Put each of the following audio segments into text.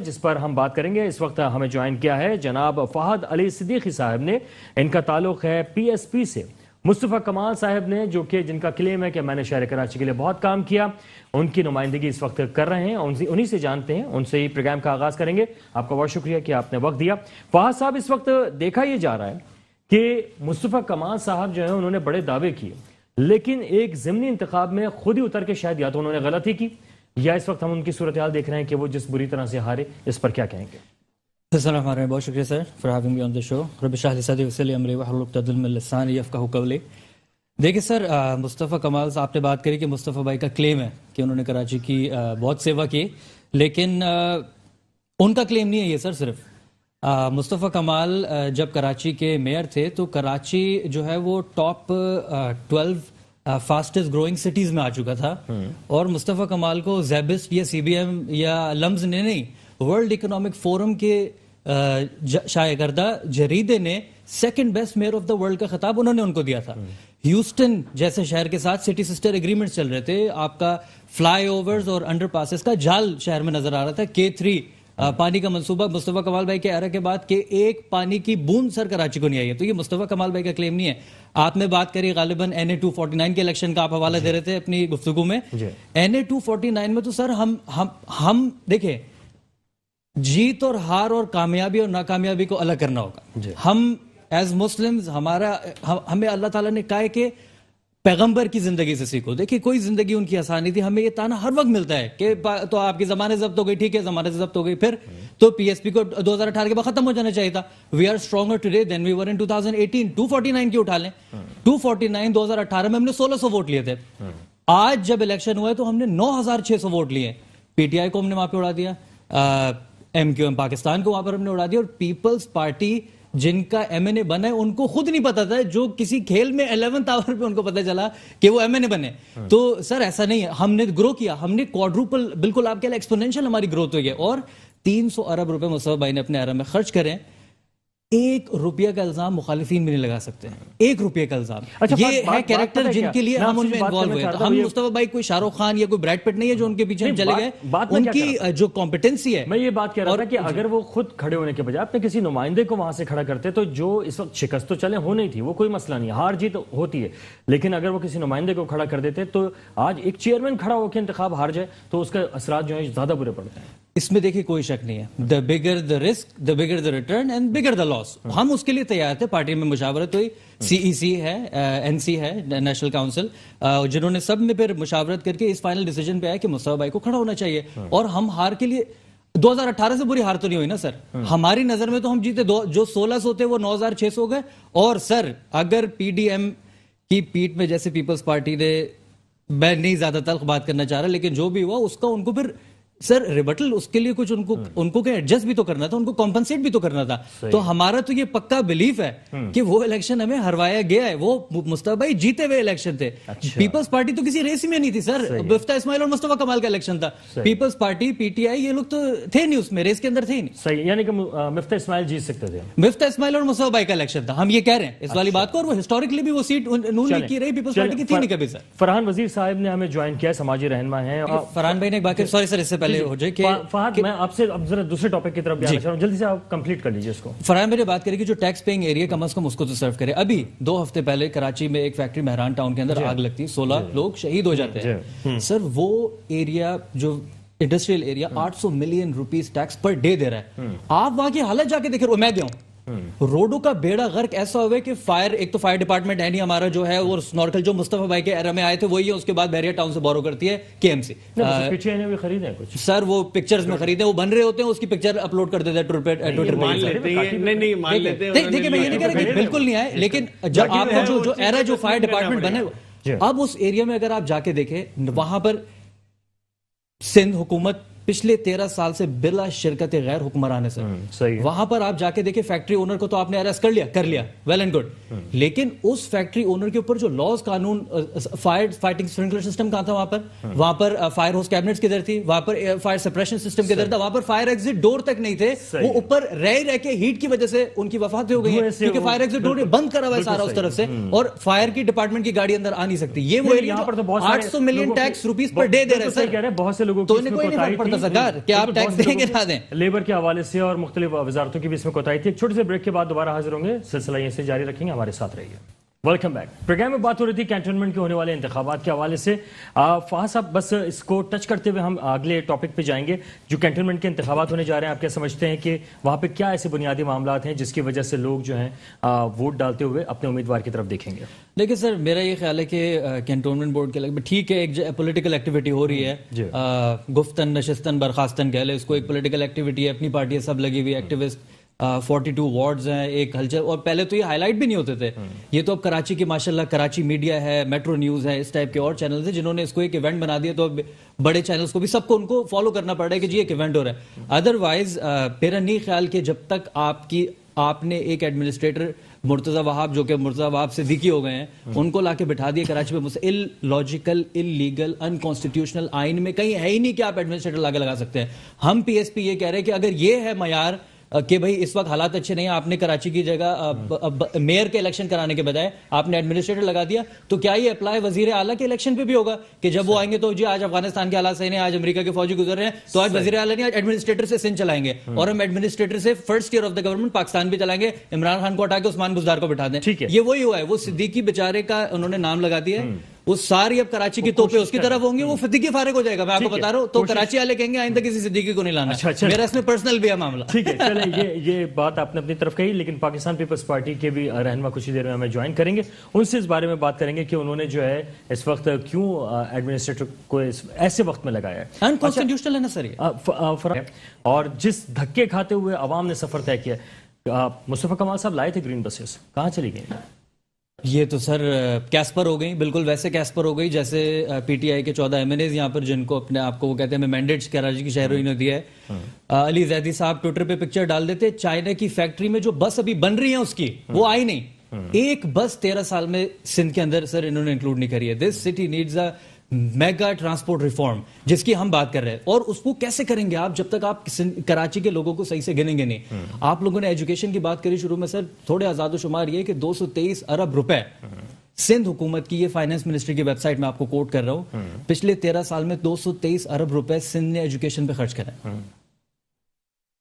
جس پر ہم بات کریں گے. اس وقت ہمیں جوائن کیا ہے جناب فہد علی صدیقی صاحب نے. ان کا تعلق ہے پی ایس پی سے. مصطفیٰ کمال صاحب نے جو کہ جن کا کلیم ہے کہ میں نے شہر کراچی کے لیے بہت کام کیا, ان کی نمائندگی اس وقت کر رہے ہیں. انہی سے جانتے ہیں, ان سے ہی پروگرام کا آغاز کریں گے. آپ کا بہت شکریہ کہ آپ نے وقت دیا. فہد صاحب, اس وقت دیکھا یہ جا رہا ہے کہ مصطفیٰ کمال صاحب جو ہیں انہوں نے بڑے دعوے کیے, لیکن ایک ضمنی انتخاب میں خود ہی اتر کے شاید یا تو انہوں نے غلطی کی یا اس وقت ہم ان کی صورتحال دیکھ رہے ہیں کہ وہ جس بری طرح سے ہارے. اس پر کیا کہیں گے؟ السلام علیکم, بہت شکریہ سر فار ہیونگ می آن دی شو. رب اشرح لی صدری ویسر لی امری واحلل عقدۃ من لسانی یفقہوا قولی. دیکھیں سر, مصطفیٰ کمال صاحب نے بات کری کہ مصطفیٰ بھائی کا کلیم ہے کہ انہوں نے کراچی کی بہت سیوا کی, لیکن ان کا کلیم نہیں ہے یہ سر. صرف مصطفیٰ کمال جب کراچی کے میئر تھے تو کراچی جو ہے وہ ٹاپ 12 فاسٹسٹ گروئنگ سٹیز میں آ چکا تھا, اور مصطفیٰ کمال کو زیبسٹ یا سی بی ایم یا لمز نے نہیں, ورلڈ اکنامک فورم کے شائع کردہ جریدے نے second best measure of the world کا خطاب انہوں نے ان کو دیا تھا. ہیوسٹن جیسے شہر کے ساتھ سٹی سسٹر ایگریمنٹ چل رہے تھے, آپ کا فلائی اوورز اور انڈر پاسز کا جال شہر میں نظر آ رہا تھا. K3 پانی کا منصوبہ مصطفیٰ کمال بھائی کے ایرا کے بعد کہ ایک پانی کی بوند سر کراچی کو نہیں آئی ہے. تو یہ مصطفیٰ کمال بھائی کا کلیم نہیں ہے. آپ نے بات کری غالباً NA 249 کے الیکشن کا آپ حوالہ دے رہے تھے اپنی گفتگو میں. NA 249 میں تو سر ہم دیکھیں, جیت اور ہار اور کامیابی اور ناکامیابی کو الگ کرنا ہوگا. ہم ایز مسلمز ہمیں اللہ تعالیٰ نے کہا ہے کہ پیغمبر کی زندگی سے سیکھو. دیکھیں کوئی زندگی ان کی آسانی تھی, ہمیں یہ تانا ہر وقت ملتا ہے کہ تو آپ کی زمانے ضبط ہو گئی, ٹھیک ہے زمانے سے ضبط ہو گئی, پھر تو پی ایس پی کو 2018 کے بعد ختم ہو جانا چاہیے تھا. وی آر اسٹرانگر ٹوڈے دین وی ور ان 2018. 249 کی اٹھا لیں, 249 2018 میں ہم نے 1600 ووٹ لیے تھے. آج جب الیکشن ہوا ہے تو ہم نے 9600 ووٹ لیے. پی ٹی آئی کو ہم نے وہاں پہ اڑا دیا, MQM پاکستان کو وہاں پر ہم نے اڑا دیا, اور پیپلز پارٹی جن کا MNA بنا ہے ان کو خود نہیں پتا تھا, جو کسی کھیل میں 11th آور پہ ان کو پتا چلا کہ وہ MNA بنے. تو سر ایسا نہیں ہے, ہم نے گرو کیا, ہم نے کوادروپل, بالکل آپ کے لیے ایکسپونینشل ہماری گروتھ ہوئی ہے. اور 300 ارب روپے مصطفیٰ بھائی نے اپنے ایرا میں خرچ کریں. 1 روپیہ کا الزام مخالفین بھی نہیں لگا سکتے, 1 روپیہ کا الزام. یہ ہے کیریکٹر جن کے لیے ہم ان میں انوالو ہوئے. ہم مصطفیٰ بھائی کوئی شاہ رخ خان یا کوئی بریڈ پٹ نہیں ہے جو ان کے پیچھے چلے گئے. ان کی جو کمپیٹنسی ہے, میں یہ بات کہہ رہا تھا کہ اگر وہ خود کھڑے ہونے کے بجائے اپنے کسی نمائندے کو وہاں سے کھڑا کرتے تو جو اس وقت شکست تو چلے ہو نہیں تھی, وہ کوئی مسئلہ نہیں, ہار جیت ہوتی ہے, لیکن اگر وہ کسی نمائندے کو کھڑا کر دیتے تو آج ایک چیئرمین کھڑا ہو کے انتخاب ہار جائے تو اس کے اثرات جو ہیں زیادہ برے پڑتے ہیں. اس میں دیکھیں کوئی شک نہیں ہے, the bigger the risk the bigger the return and bigger the loss. ہم اس کے لیے تیار تھے, پارٹی میں مشاورت ہوئی, CEC ہے, NC ہے, نیشنل کاؤنسل, جنہوں نے سب نے پھر مشاورت کر کے اس فائنل ڈیسیجن پہ آیا کہ مصطفیٰ بھائی کو کھڑا ہونا چاہیے. اور ہم ہار کے لیے 2018 سے بری ہار تو نہیں ہوئی نا سر, ہماری نظر میں تو ہم جیتے, جو 1600 تھے وہ 9600 ہو گئے. اور سر اگر PDM کی پیٹ میں, جیسے پیپلز پارٹی نے, میں نہیں زیادہ تلخ بات کرنا چاہ رہا, لیکن جو بھی ہوا اس کا ان کو پھر سر ریبٹل, اس کے لیے کچھ ان کو ایڈجسٹ بھی تو کرنا تھا, ان کو کمپنسیٹ بھی تو کرنا تھا. تو ہمارا تو یہ پکا بلیف ہے کہ وہ الیکشن ہمیں ہروایا گیا ہے. وہ مصطفیٰ بھائی جیتے ہوئے الیکشن تھے. پیپلز پارٹی تو کسی ریس میں نہیں تھی سر, مفتاح اسماعیل اور مصطفیٰ کمال کا الیکشن تھا. پیپلز پارٹی, PTI, یہ لوگ تو تھے نہیں اس میں, ریس کے اندر تھے نہیں. صحیح, یعنی کہ مفتاح اسماعیل جیت سکتے تھے. مفتاح اسماعیل اور مصطفیٰ بھائی کا الیکشن تھا, ہم یہ کہہ رہے ہیں اس والی بات کو. اور وہ ہسٹوریکلی بھی وہ سیٹ نون لیگ کی رہی, پیپلز پارٹی کی تھی نہیں کبھی. سر فرحان وزیر صاحب نے ہمیں جوائن کیا, سماجی رہنما ہیں. فرحان بھائی نے ایک بات, سوری سر اس سے پہلے ہو جائے کہ فہد, میں آپ سے اب ذرا دوسرے ٹاپک کی طرف جانا چاہ رہا ہوں, جلدی سے آپ کمپلیٹ کر لیجئے اس کو. فرحان میرے بات کرے کہ جو ٹیکس پیئنگ ایریا کم از کم اس کو تو سرو کرے. ابھی 2 ہفتے پہلے کراچی میں ایک فیکٹری مہران ٹاؤن کے اندر آگ لگتی, 16 لوگ شہید ہو جاتے ہیں. سر وہ ایریا, جو industrial area, 800 million rupees tax per day دے رہا ہے. آپ وہاں کی حالت جا کے دیکھیں, میں دیا ہوں, روڈوں کا بیڑا غرق ایسا ہوئے کہ فائر, ایک تو فائر ڈپارٹمنٹ ہے نہیں ہمارا جو ہے, اور سنورکل جو مصطفیٰ بھائی کے ایرا میں آئے تھے وہی ہے, اس کے بعد بحریہ ٹاؤن سے بورو کرتی ہے KMC. بھی خریدے کچھ سر, وہ پکچرز میں خریدے, وہ بن رہے ہوتے ہیں, اس کی پکچر اپلوڈ کر دیتے ہیں ٹویٹر پہ. دیکھیں میں یہ نہیں کہہ رہا کہ بالکل نہیں آئے, لیکن جب آپ کا جو ایرا جو فائر ڈپارٹمنٹ بنے, اب اس ایریا میں اگر آپ جا کے دیکھیں, وہاں پر سندھ حکومت پچھلے 13 سال سے بلا شرکت غیر حکمران ہے سر. وہاں پر آپ جا کے دیکھیں, فیکٹری اونر کو تو آپ نے اریسٹ کر لیا, ویل اینڈ گڈ, لیکن اس فیکٹری اونر کے اوپر جو لاز قانون, فائٹنگ اسپرنکلر سسٹم کہاں تھا, وہاں پر فائر ہوس کیبنٹس کدھر تھی, وہاں پر فائر سپریشن سسٹم کدھر تھا, وہاں پر فائر ایگزٹ ڈور تک نہیں تھے. وہ اوپر رہ کے ہیٹ کی وجہ سے ان کی وفات ہو گئی ہے, کیونکہ فائر ایگزٹ ڈور بند کرا ہوا ہے سارا اس طرف سے, اور فائر کی ڈپارٹمنٹ کی گاڑی اندر آ نہیں سکتی. یہ وہ area 800 million tax rupees per day دے رہے ہیں سر, بہت سے لوگوں تو انہیں کوئی نہیں فرق پڑتا. اپنا سرکار کہ آپ ٹیکس دیں کہ نہ دیں. لیبر کے حوالے سے اور مختلف وزارتوں کی بھی اس میں کوتاہی تھی. ایک چھوٹے سے بریک کے بعد دوبارہ حاضر ہوں گے, سلسلہ یہیں سے جاری رکھیں گے, ہمارے ساتھ رہیے. Welcome back. پروگرام میں بات ہو رہی تھی کینٹونمنٹ کے ہونے والے انتخابات کے حوالے سے. فہد صاحب, بس اس کو ٹچ کرتے ہوئے ہم اگلے ٹاپک پہ جائیں گے. جو کینٹونمنٹ کے انتخابات ہونے جا رہے ہیں, آپ کیا سمجھتے ہیں کہ وہاں پہ کیا ایسے بنیادی معاملات ہیں جس کی وجہ سے لوگ جو ہیں ووٹ ڈالتے ہوئے اپنے امیدوار کی طرف دیکھیں گے؟ دیکھیں سر, میرا یہ خیال ہے کہ کینٹونمنٹ بورڈ کے لگ ٹھیک ہے, ایک پولیٹیکل ایکٹیویٹی ہو رہی ہے, گفتن نشستن برخاستن کہہ لیں اس کو, ایک پولیٹیکل ایکٹیویٹی ہے, اپنی پارٹی سب لگی ہوئی ایکٹیوسٹ, 42 وارڈز ہیں, ایک ہلچل. اور پہلے تو یہ ہائی لائٹ بھی نہیں ہوتے تھے, یہ تو اب کراچی کی ماشاءاللہ کراچی میڈیا ہے, میٹرو نیوز ہے, اس ٹائپ کے اور چینلز ہیں جنہوں نے اس کو ایک ایونٹ بنا دیا. تو اب بڑے چینلز کو بھی سب کو ان کو فالو کرنا پڑ رہا ہے کہ جی ایک ایونٹ ہو رہا ہے. ادروائز میرا نہیں خیال کہ جب تک آپ نے ایک ایڈمنسٹریٹر مرتضی وہاب, جو کہ مرتضی وہاب صدیقی ہو گئے ہیں, ان کو لا کے بٹھا دیا کراچی میں, ال لاجیکل, ان لیگل, ان کانسٹیٹیوشنل, آئین میں کہیں ہے ہی نہیں کہ آپ ایڈمنسٹریٹر لا کے لگا سکتے ہیں. ہم پی ایس پی یہ کہہ رہے ہیں کہ اگر یہ ہے معیار کہ بھئی اس وقت حالات اچھے نہیں ہیں, آپ نے کراچی کی جگہ میئر کے الیکشن کرانے کے بجائے آپ نے ایڈمنسٹریٹر لگا دیا, تو کیا یہ اپلائی وزیر اعلیٰ کے الیکشن پہ بھی ہوگا کہ جب وہ آئیں گے تو جی آج افغانستان کے حالات صحیح نہیں, آج امریکہ کے فوجی گزر رہے ہیں, تو آج وزیر اعلیٰ نہیں, آج ایڈمنسٹریٹر سے سندھ چلائیں گے, اور ہم ایڈمنسٹریٹر سے first year of the government Pakistan بھی چلائیں گے, عمران خان کو ہٹا کے عثمان بزدار کو بٹھا دیں. یہ وہی ہوا ہے, وہ صدیقی بیچارے کا انہوں نے نام لگا دیا ہے, وہ ساری اب کراچی کی توپیں اس کی طرف ہوں گی, وہ صدیقی فارغ ہو جائے گا. میں آپ کو بتا رہا ہوں, تو کراچی والے کہیں گے آئندہ کسی صدیقی کو نہیں لانا. میرا اس میں پرسنل بھی ہے معاملہ. ٹھیک ہے, چلیں یہ بات آپ نے اپنی طرف کہی, لیکن پاکستان پیپلز پارٹی کے بھی رہنما کچھ ہی دیر میں ہمیں جوائن کریں گے, ان سے اس بارے میں بات کریں گے کہ انہوں نے جو ہے اس وقت کیوں ایڈمنسٹریٹر کو ایسے وقت میں لگایا ہے. انکانسٹیٹیوشنل ہے نا سر یہ, اور جس دھکے کھاتے ہوئے عوام نے سفر طے کیا. مصطفیٰ کمال صاحب لائے تھے گرین بسز, کہاں چلی گئی؟ یہ تو سر کیسپر ہو گئی, بالکل ویسے کیسپر ہو گئی جیسے پی ٹی آئی کے 14 ایم این ایز یہاں پر, جن کو اپنے آپ کو وہ کہتے ہیں ہمیں مینڈیٹ کراچی کی شہریوں نے دیا ہے. علی زیدی صاحب ٹویٹر پہ پکچر ڈال دیتے, چائنا کی فیکٹری میں جو بس ابھی بن رہی ہے اس کی وہ آئی نہیں. ایک بس 13 سال میں سندھ کے اندر سر انہوں نے انکلوڈ نہیں کری ہے. دس city needs a mega transport reform جس کی ہم بات کر رہے ہیں, اور اس کو کیسے کریں گے آپ جب تک آپ کراچی کے لوگوں کو صحیح سے گنیں گے نہیں. آپ لوگوں نے ایجوکیشن کی بات کری شروع میں سر, تھوڑے آزاد و شمار یہ کہ 223 ارب روپے سندھ حکومت کی, یہ فائنانس منسٹری کی ویب سائٹ میں آپ کو کوٹ کر رہا ہوں, پچھلے 13 سال میں 223 ارب روپے سندھ نے ایجوکیشن پہ خرچ کرے.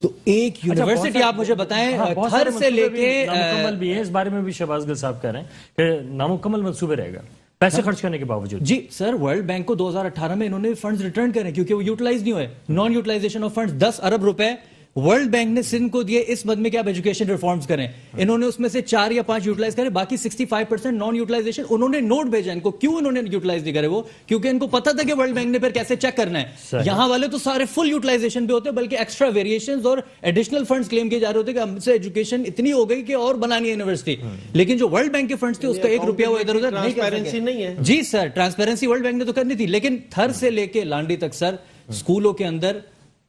تو ایک یونیورسٹی آپ مجھے بتائیں تھر سے لے کے نامکمل بھی ہے, اس بارے میں بھی شہباز گل صاحب کہہ رہے ہیں کہ نامکمل منصوبے رہے گا پیسے خرچ کرنے کے باوجود. جی سر, ورلڈ بینک کو 2018 میں انہوں نے فنڈز ریٹرن کرے کیونکہ وہ یوٹیلائز نہیں ہوئے, نان یوٹیلائزیشن آف فنڈز 10 ارب روپے ورلڈ بینک نے سندھ کو دیے اس مد میں کہ آپ ایجوکیشن ریفارمز کریں. انہوں نے اس میں سے 4 یا 5 یوٹیلائز کریں, باقی 65% نان یوٹیلائزیشن. انہوں نے نوٹ بھیجا ان کو, کیوں انہوں نے یوٹیلائز نہیں کرے وہ, کیونکہ ان کو پتا تھا کہ ورلڈ بینک نے پھر کیسے چیک کرنا ہے. یہاں والے تو سارے فل یوٹیلائزیشن پہ ہوتے, بلکہ ایکسٹرا ویریشنز اور ایڈیشنل فنڈز کلیم کیے جا رہے ہوتے کہ ہم سے ایجوکیشن اتنی ہو گئی کہ اور بنانی ہے یونیورسٹی, لیکن جو ورلڈ بینک کے فنڈز تھے اس کا 1 روپیہ وہ ادھر ادھر نہیں کر سکے. جی سر, ٹرانسپیرنسی ورلڈ بینک نے تو کرنی تھی, لیکن تھر سے لے کے لانڈی تک سر اسکولوں کے اندر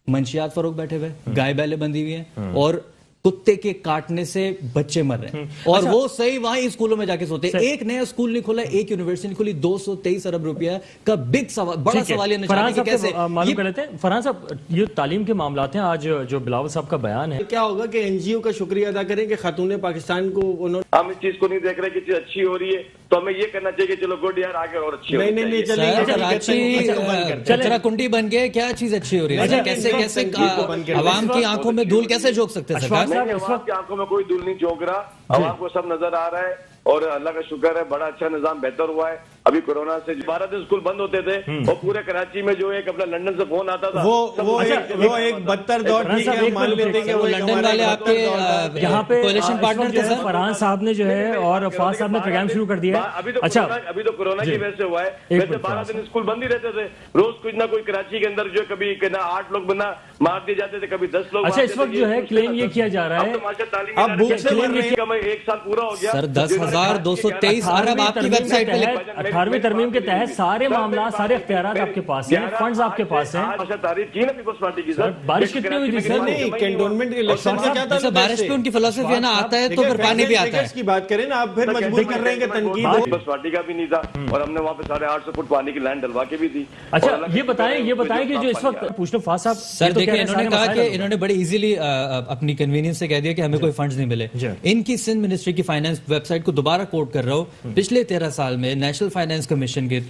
منشیات فروغ بیٹھے ہوئے, گائے بیلے بندھی ہوئی ہیں, اور کتے کے کاٹنے سے بچے مر رہے ہیں, اور وہ صحیح وہاں اسکولوں میں جا کے سوتے ہیں. ایک نیا اسکول نہیں کھولا, ایک یونیورسٹی نہیں کھولی, 223 ارب روپیہ کا بگ سوال, بڑا سوال ہے کیسے معلوم کر لیتے ہیں. فرحان صاحب, یہ تعلیم کے معاملات ہیں, آج جو بلاول صاحب کا بیان ہے, کیا ہوگا کہ این جی او کا شکریہ ادا کریں کہ خاتون پاکستان کو ہم اس چیز کو نہیں دیکھ رہے کہ چیز اچھی ہو رہی ہے, تو ہمیں یہ کرنا چاہیے کہ چلو گڈ یار آگے اور اچھی ہو. کچرا کنڈی بن گئے, کیا چیز اچھی ہو رہی ہے, کیسے کیسے عوام کی آنکھوں میں دھول کیسے جھونک سکتے ہیں سرکار؟ عوام کی آنکھوں میں کوئی دھول نہیں جھونک رہا, عوام کو سب نظر آ رہا ہے, اور اللہ کا شکر ہے بڑا اچھا نظام بہتر ہوا ہے. ابھی کورونا سے 12 دن اسکول بند ہوتے تھے, اور پورے کراچی میں جو ایک اپنا لندن سے فون آتا تھا, وہ ایک بدتر دور ٹھیک ہے, ہم مان لیتے ہیں کہ وہ لندن والے آپ کے یہاں پہ کولیشن پارٹنر تھے سر. فرحان صاحب نے جو ہے اور فاض صاحب نے پروگرام شروع کر دیا ہے. اچھا, ابھی تو کورونا کی وجہ سے ہوا ہے, ویسے 12 دن اسکول بند ہی رہتے تھے, روز کچھ نہ کوئی کراچی کے اندر جو کبھی 8 لوگ بنا مار دیے جاتے تھے, کبھی 10 لوگ. اچھا, اس وقت جو ہے کلیم یہ کیا جا رہا ہے, اب بھوک سے مر رہے ہیں, 1 سال پورا ہو گیا سر, 10,223 ارب آپ کی ویب سائٹ پہ 18ویں ترمیم کے تحت سارے معاملات, سارے اختیارات آپ کے پاس ہیں, فنڈز آپ کے پاس ہیں. تعریف کی نا پیپلز پارٹی کی سر, بارش کتنی ہوئی تھی سر؟ نہیں, کینٹونمنٹ کے الیکشن کا کیا تھا, بارش پہ ان کی فلسفی ہے نا, آتا ہے تو پھر پانی بھی آتا ہے. اس کی بات کریں نا, آپ پھر مجبور کر رہے ہیں کہ تنقید ہو. پیپلز پارٹی کا بھی نہیں تھا, اور ہم نے وہاں پہ 850 فٹ پانی کی لائن ڈلوا کے بھی دی. اچھا, یہ بتائیں کہ جو اس وقت پوچھ لو فاض صاحب, سر دیکھیں انہوں نے کہا کہ انہوں نے بڑے ایزیلی اپنی کنوینئنس سے کہہ دیا کہ ہمیں کوئی فنڈز نہیں ملے. ان کی سندھ منسٹری کی فائنانس ویب سائٹ کو دوبارہ کوٹ کر رہا ہوں, پچھلے 13 سال میں نیشنل فائنانس کمیشن کے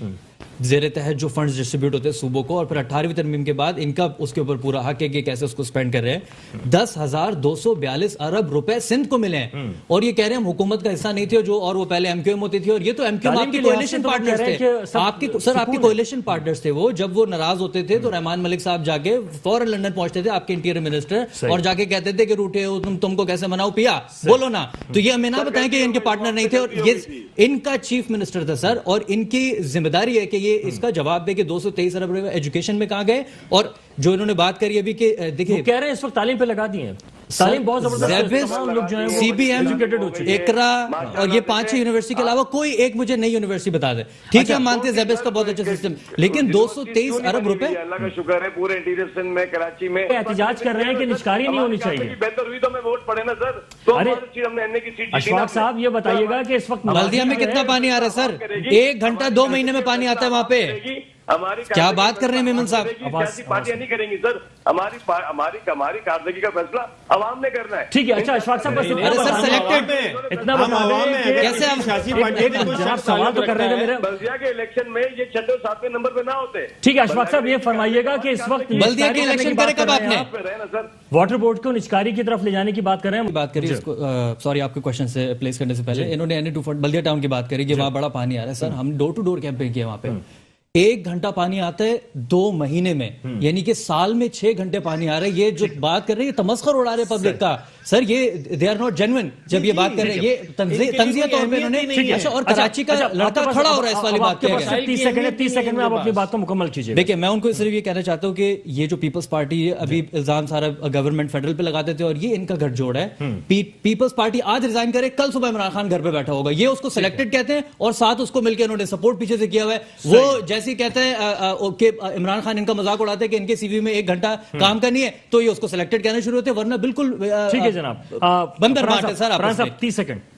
زیر تحت جو فنڈز ڈسٹریبیوٹ ہوتے ہیں صوبوں کو, اور پھر 18ویں ترمیم کے بعد ان کا اس کے اوپر پورا حق ہے کہ کیسے اس کو اسپینڈ کر رہے ہیں. 10,242 ارب روپے سندھ کو ملے ہیں, اور یہ کہہ رہے ہیں ہم حکومت کا حصہ نہیں تھے جو, اور وہ پہلے ایم کیو ایم ہوتی تھی, اور یہ تو ایم کیو ایم آپ کے کولیشن پارٹنرز تھے, آپ کے کولیشن پارٹنرز تھے وہ. جب وہ ناراض ہوتے تھے تو رحمان ملک صاحب جا کے فوراً لندن پہنچتے تھے, آپ کے انٹیریئر منسٹر, اور جا کے کہتے تھے کہ روٹے ہو تم کو کیسے مناؤ پیا, بولو نا. تو یہ ہمیں نہ بتائیں کہ ان کے پارٹنر نہیں تھے, اور یہ ان کا چیف منسٹر تھا سر, اور ان کی ذمہ داری ہے کہ یہ اس کا جواب دے کہ 223 ارب روپے ایجوکیشن میں کہاں گئے. اور جو انہوں نے بات کری ابھی کہ دیکھیں کہہ رہے ہیں اس وقت تعلیم پہ لگا دی ہیں, تعلیم بہت زبردست, سی بی ایم, اقرا, اور یہ 5-6 یونیورسٹی کے علاوہ کوئی ایک مجھے نئی یونیورسٹی بتا دے. ٹھیک ہے ہم مانتے ہیں زیبس کا بہت اچھا سسٹم, لیکن 223 ارب روپے. اللہ کا شکر ہے پورے انٹیریئر سندھ میں, کراچی میں احتجاج کر رہے ہیں کہ نشکاری نہیں ہونی چاہیے. بہتر ہوئی تو ہمیں ووٹ پڑے نا سر, تو ہم نے اینے کی سیٹ. اشفاق صاحب یہ بتائیے گا کہ اس وقت بلدیہ میں کتنا پانی آ رہا ہے سر؟ 1 گھنٹہ 2 مہینے میں پانی آتا ہے وہاں پہ. کیا بات کر رہے ہیں میمن صاحب؟ سیاسی پارٹیاں نہیں کریں گی سر, ہماری کارکردگی کا فیصلہ عوام نے کرنا ہے. ٹھیک ہے, اچھا اشفاق صاحب بس اتنا بتا دیں کیسے ہم جناب سوال تو کر رہے تھے میرے. بلدیہ کے الیکشن میں یہ 6 اور 7 نمبر پہ نہ ہوتے. ٹھیک ہے اشفاق صاحب یہ فرمائیے گا کہ اس وقت بلدیہ کے الیکشن کرے کب آپ نے واٹر بورڈ کو نشکاری کی طرف لے جانے کی بات کر رہے ہیں. بات کری اس کو, سوری آپ کے کوشچن سے پلیس کرنے سے پہلے, انہوں نے بلدیہ ٹاؤن کی بات کری کہ وہاں بڑا پانی آ رہا ہے. سر ہم ڈور ٹو ڈور کیمپنگ کیا وہاں پہ, 1 گھنٹہ پانی آتا ہے 2 مہینے میں, یعنی کہ سال میں 6 گھنٹے پانی آ رہا ہے. یہ جو بات کر رہے ہیں یہ تمسخر اڑا رہے پبلک کا سر, یہ دے آر ناٹ جینوئن جب یہ بات کر رہے ہیں. یہ تنزیہ طور پہ انہوں نے, اچھا اور کراچی کا لڑکا کھڑا ہو رہا ہے اس والی بات پہ. 30 سیکنڈ میں آپ اپنی بات کو مکمل کیجیے. دیکھیں میں ان کو صرف یہ کہنا چاہتا ہوں کہ یہ جو پیپلز پارٹی ہے, ابھی الزام سارا گورنمنٹ فیڈرل پہ لگاتے تھے, اور یہ ان کا گھر جوڑ ہے. پیپلز پارٹی آج ریزائن کرے, کل صبح عمران خان گھر پہ بیٹھا ہوگا. یہ اس کو سلیکٹڈ کہتے ہیں, اور ساتھ اس کو مل کے انہوں نے سپورٹ پیچھے سے کیا ہوا ہے. وہ جیسے کہتے ہیں کہ عمران خان ان کا مذاق اڑاتے ہیں کہ ان کے سی وی میں 1 گھنٹہ کام کرنی ہے, تو یہ اس کو سلیکٹڈ کہنا شروع ہوتے, ورنہ بالکل ٹھیک ہے جناب بندر بات ہے سر. آپ 30 سیکنڈ